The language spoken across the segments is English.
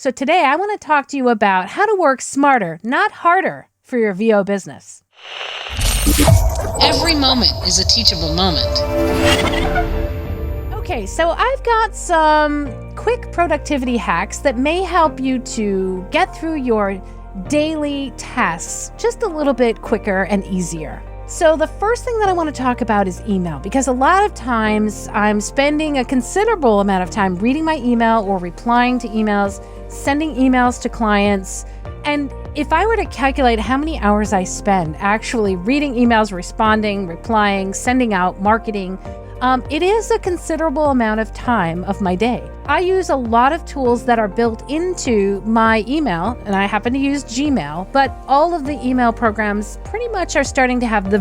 So today I want to talk to you about how to work smarter, not harder, for your VO business. Every moment is a teachable moment. Okay, so I've got some quick productivity hacks that may help you to get through your daily tasks just a little bit quicker and easier. So the first thing that I want to talk about is email, because a lot of times I'm spending a considerable amount of time reading my email or replying to emails, sending emails to clients. And if I were to calculate how many hours I spend actually reading emails, responding, replying, sending out, marketing, it is a considerable amount of time of my day. I use a lot of tools that are built into my email, and I happen to use Gmail, but all of the email programs pretty much are starting to have the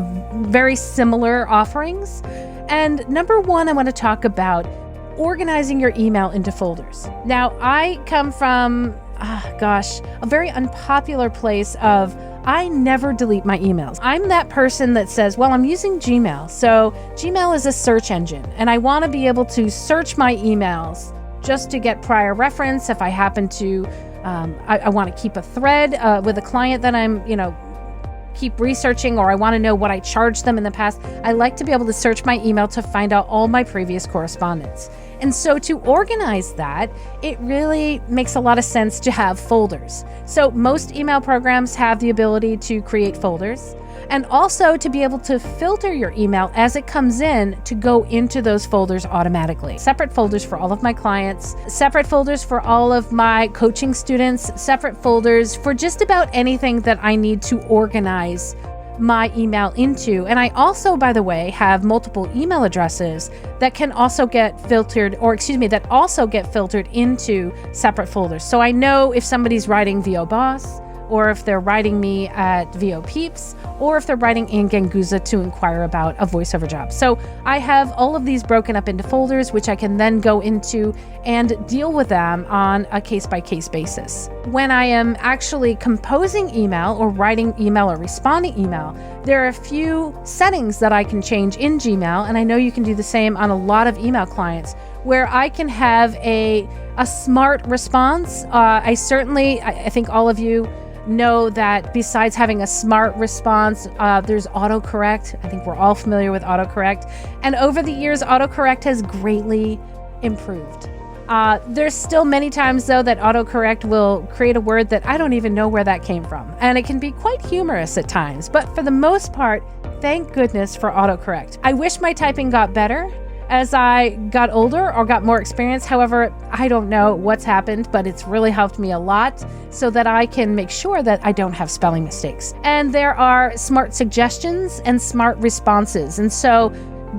very similar offerings. And number one, I want to talk about organizing your email into folders. Now, I come from, a very unpopular place of I never delete my emails. I'm that person that says, well, I'm using Gmail. So Gmail is a search engine, and I want to be able to search my emails just to get prior reference. If I happen to, I want to keep a thread with a client that I'm, keep researching, or I want to know what I charged them in the past. I like to be able to search my email to find out all my previous correspondence. And so to organize that, it really makes a lot of sense to have folders. So most email programs have the ability to create folders, and also to be able to filter your email as it comes in to go into those folders automatically. Separate folders for all of my clients, separate folders for all of my coaching students, separate folders for just about anything that I need to organize my email into. And I also, by the way, have multiple email addresses that can also get filtered, that also get filtered into separate folders. So I know if somebody's writing VO Boss, or if they're writing me at VO Peeps, or if they're writing Ann Ganguza to inquire about a voiceover job. So I have all of these broken up into folders, which I can then go into and deal with them on a case-by-case basis. When I am actually composing email or writing email or responding email, there are a few settings that I can change in Gmail, and I know you can do the same on a lot of email clients, where I can have a smart response. I think all of you know that besides having a smart response, there's autocorrect. I think we're all familiar with autocorrect. And over the years, autocorrect has greatly improved. There's still many times, though, that autocorrect will create a word that I don't even know where that came from. And it can be quite humorous at times. But for the most part, thank goodness for autocorrect. I wish my typing got better as I got older or got more experience. However, I don't know what's happened, but it's really helped me a lot so that I can make sure that I don't have spelling mistakes. And there are smart suggestions and smart responses. And so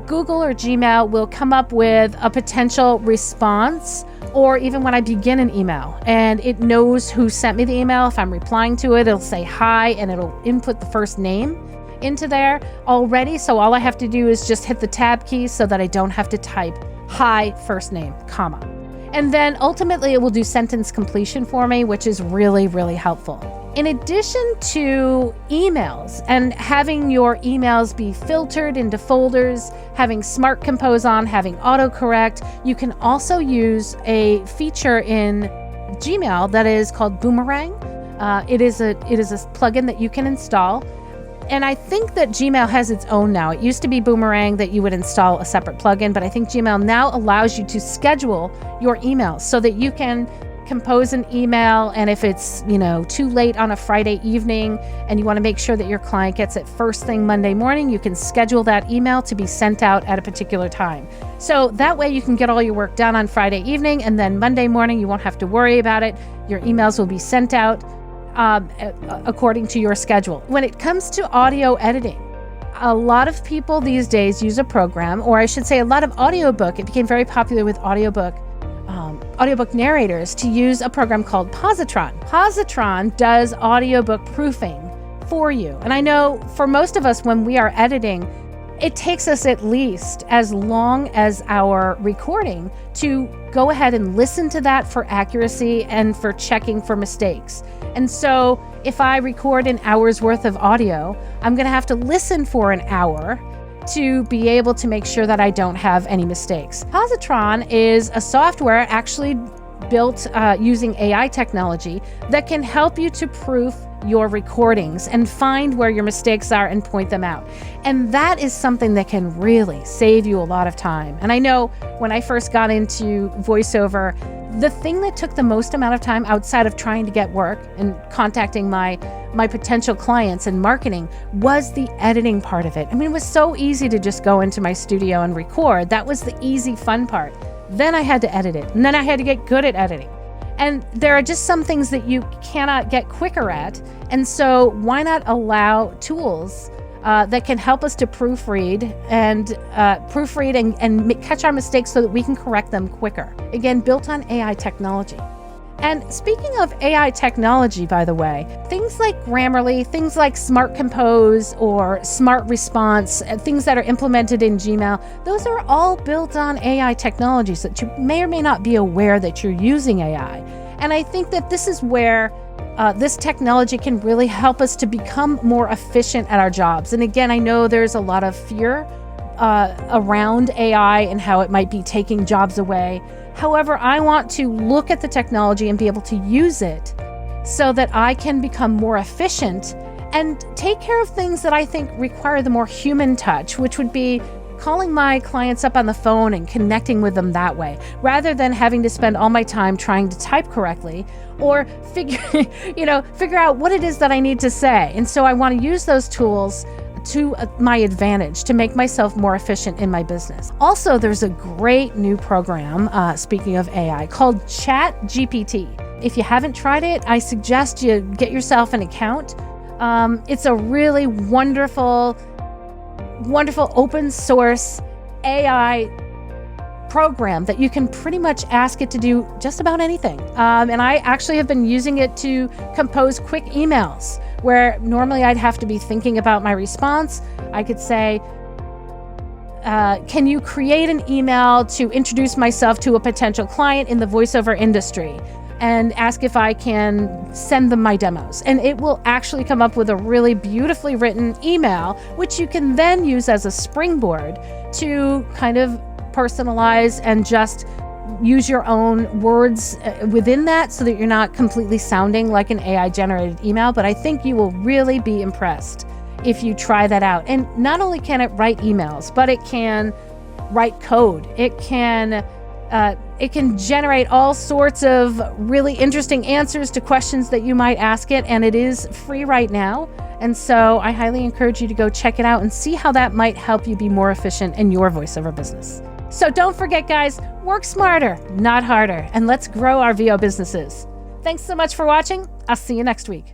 Google or Gmail will come up with a potential response, or even when I begin an email and it knows who sent me the email. If I'm replying to it, it'll say hi and it'll input the first name into there already. So all I have to do is just hit the tab key so that I don't have to type hi, first name, comma. And then ultimately it will do sentence completion for me, which is really, really helpful. In addition to emails and having your emails be filtered into folders, having Smart Compose on, having autocorrect, you can also use a feature in Gmail that is called Boomerang. It is a plugin that you can install. And I think that Gmail has its own now. It used to be Boomerang that you would install a separate plugin, but I think Gmail now allows you to schedule your emails so that you can compose an email, and if it's, too late on a Friday evening and you want to make sure that your client gets it first thing Monday morning, you can schedule that email to be sent out at a particular time. So that way you can get all your work done on Friday evening, and then Monday morning you won't have to worry about it. Your emails will be sent out according to your schedule. When it comes to audio editing, a lot of people these days use a program, or I should say a lot of audiobook. It became very popular with audiobook narrators to use a program called Positron. Positron does audiobook proofing for you. And I know for most of us, when we are editing, it takes us at least as long as our recording to go ahead and listen to that for accuracy and for checking for mistakes. And so if I record an hour's worth of audio, I'm going to have to listen for an hour to be able to make sure that I don't have any mistakes. Positron is a software actually built using AI technology that can help you to proof your recordings and find where your mistakes are and point them out. And that is something that can really save you a lot of time. And I know when I first got into voiceover, the thing that took the most amount of time outside of trying to get work and contacting my potential clients and marketing was the editing part of it. I mean, it was so easy to just go into my studio and record. That was the easy, fun part. Then I had to edit it, and then I had to get good at editing. And there are just some things that you cannot get quicker at. And so why not allow tools that can help us to proofread and catch our mistakes so that we can correct them quicker. Again, built on AI technology. And speaking of AI technology, by the way, things like Grammarly, things like Smart Compose or Smart Response, things that are implemented in Gmail, those are all built on AI technologies that you may or may not be aware that you're using AI. And I think that this is where this technology can really help us to become more efficient at our jobs. And again, I know there's a lot of fear around AI and how it might be taking jobs away. However, I want to look at the technology and be able to use it so that I can become more efficient and take care of things that I think require the more human touch, which would be calling my clients up on the phone and connecting with them that way, rather than having to spend all my time trying to type correctly or figure out what it is that I need to say. And so I want to use those tools to my advantage to make myself more efficient in my business. Also, there's a great new program, speaking of AI, called ChatGPT. If you haven't tried it, I suggest you get yourself an account. It's a really wonderful open source AI program that you can pretty much ask it to do just about anything. And I actually have been using it to compose quick emails where normally I'd have to be thinking about my response. I could say, can you create an email to introduce myself to a potential client in the voiceover industry? And ask if I can send them my demos. And it will actually come up with a really beautifully written email, which you can then use as a springboard to kind of personalize and just use your own words within that so that you're not completely sounding like an AI generated email. But I think you will really be impressed if you try that out. And not only can it write emails, but it can write code. It can generate all sorts of really interesting answers to questions that you might ask it, and it is free right now. And so I highly encourage you to go check it out and see how that might help you be more efficient in your voiceover business. So don't forget, guys, work smarter, not harder, and let's grow our VO businesses. Thanks so much for watching. I'll see you next week.